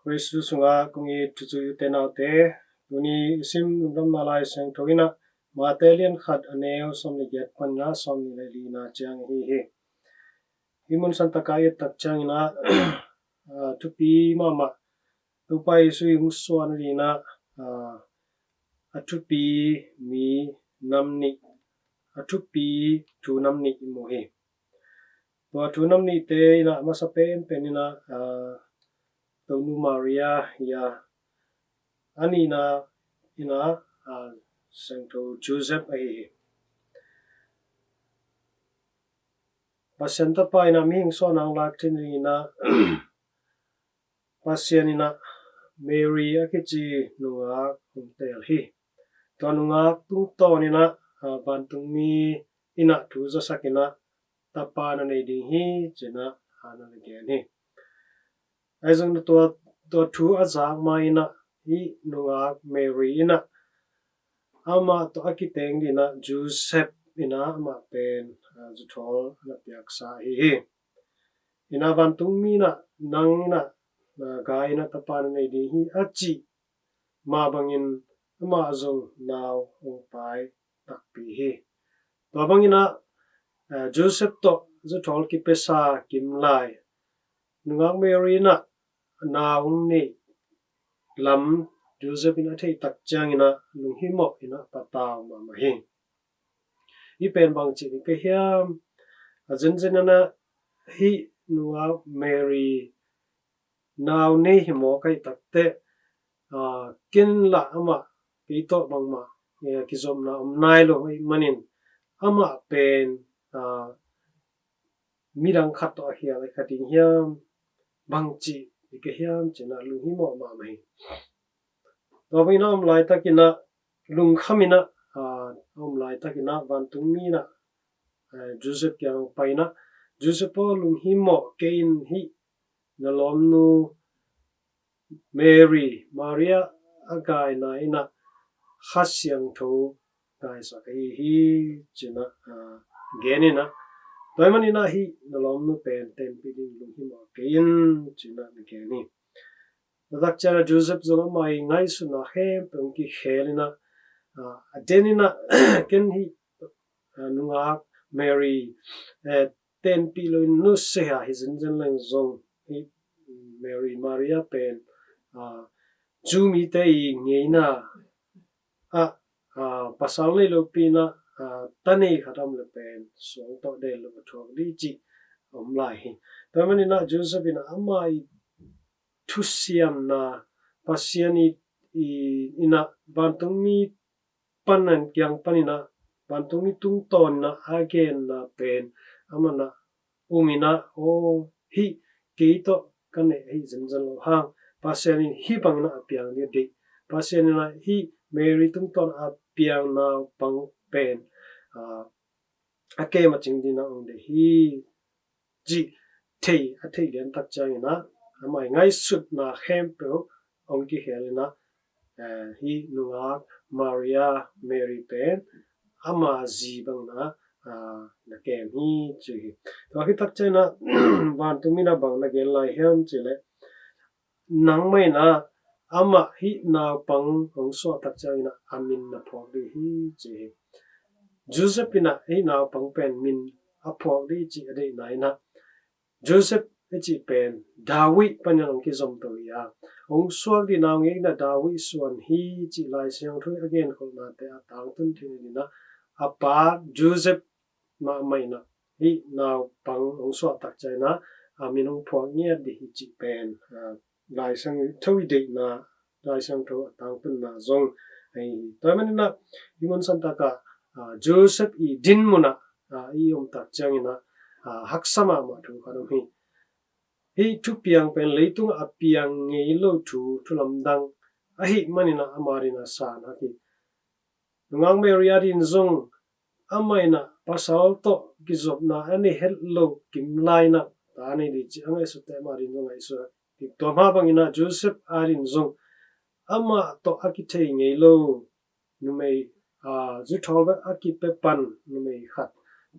Kristu sunga kungi tuju tenaute tuni isim nundam nalai sang thogina matelian khat aneo somni get panna somni lina chang hi himun santa kai tak changina tupi mama tupai su yung swan lina atupi mi namni atupi tu namni mohi tu namni te ina masapen penina Tonu Maria ya anina ina Santo Joseph ai pasenta pa ina ming so nang laktin ina pasianina Mary akichi nunga kumtel hi to nunga tung to nina bantung mi ina tu za sakina tapana nei ding hi chena hana ge ni aizong to thu azak ma ina hi nunga Mary ina ama to akiteng dina Joseph ina ama pen zuthol na piak sa hi ina bantung mi na nang na ga ina tapan nei di hi achi ma bangin ama zong naw ong pai tak pi hi to bangina Joseph to zuthol ki pesa kim lai nunga Mary na naw ni lam Joseph ina thei tak chang ina lunghi mo ina pataw ma ma hi i pen bang chi ke hiam ajen jenana hi nunga Mary naw nei hi mo kai takte kin la ama ke to bang ma ki zom na nai lo hi manin ama pen mirang khat to hiam ai khating hiam bang chi ke hiam chena lunghi mo ma mai to bina om lai takina lung khamina om lai takina van tungmi na Joseph kyang paina Joseph lung hi mo kein hi na lom nu Mary Maria agai na ina khasyang tho kai sa kai hi china genina toimanina hi na lom nu pen ten piding lung hi mo kein china geni dak chara Joseph zong mai ngai su na hem peng ki khelina adenina ken hi nunga Mary ten pilo nu se ha hi zen lang zong hi Mary Maria pen chu mi te i ngeina pasal le lo pina tani khatam le pen song to de lo thok di chi om lai hi tamanina Joseph ina amai thusiam na pasiani ina bantung mi panan kyang panina bantung mi tung ton na again na pen amana umina hi keito kane hi zanzan lo hang pasiani hi bangna apiang ni de pasiani na hi Mary tung ton apiang na pang pen ake maching dina ong de hi ji thei den tak chang na amai ngai sut na hem pro ong ki helina hi nunga Maria Mary pen ama ji bang na kem hi chu hi to hi tak chana van tumina bang na gen lai hem chile nang mai na ama hi na pang ong so tak chana amin na phok di hi chi Joseph ina hi na pang pen min a phok di chi ade nai na Joseph chi pen Dawi panang ki zom to ya ong suak di naw nge na Dawi suan hi chi lai siang thui again ko na te atang tun thin ni na apa Joseph ma mai na hi naw pang ong suak tak chai na aminong phok nge di hi chi pen lai sang thui de na lai sang tho atang tun na zong ai toiman na himun santa ka Joseph i din muna i om tak chang ina haksama ma thu kharom hi thu piang pen leitung apiang ngei lo thu thulamdang hi manina amarina sa na ki ngang Maria din zong amaina pasal to gizop na ani hello kimlai na tani di chi angai su te marin zong ai su ki to ma bangina Joseph arin zong ama to akithei ngei lo numei zu tholba akipe pan numei khat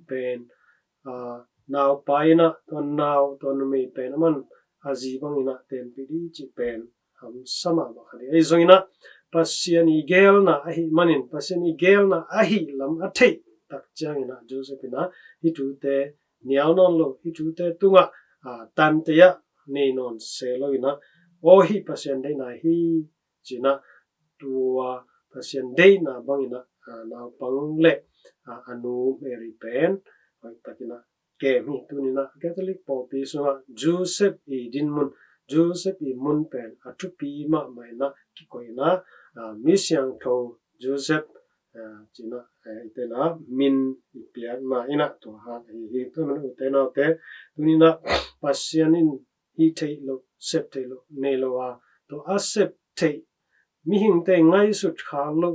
pen naw paina to naw to numei pen man azi bangina ten pidi chi pen ham sama ba khali ei zongina pasian igel na ahi manin pasian igel na ahi lam athei tak changina Josephina hi tu te nianon lo hi tu te tunga tan te ya nei non se lo ina o hi pasian dei na hi china tua pasian dei na bangina na pang le anu meri pen hoi takina ke mi tunina Catholic popi so Joseph i dinmun Joseph i mun pen atupi ma mai na ki koina mi siang tho Joseph china itena min pian ma ina to ha hi to man utena te tunina pasianin hi thei lo sep thei lo nei lo to asep thei mi hing te ngai sut kha lo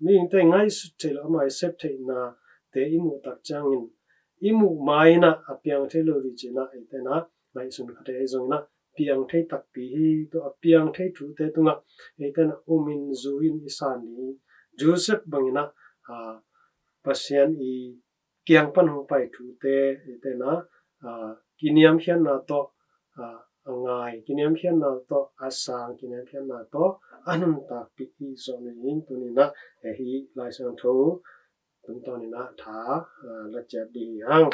mi hing te ngai sut thei lo mai sep thei na te imu tak changin imu mai na apiang thei lo ri china itena mai sun khate zongna piang thei tak pi hi to apiang thei thu te tunga itena umin zuin isani Joseph bangina pasian i kiang pan ho pai thu te itena kiniam hian na to angai kiniam hian na to asang kiniam hian na to anun tak pi hi zo ni in tunina hi lai sang tho tung tonina tha la chat di hang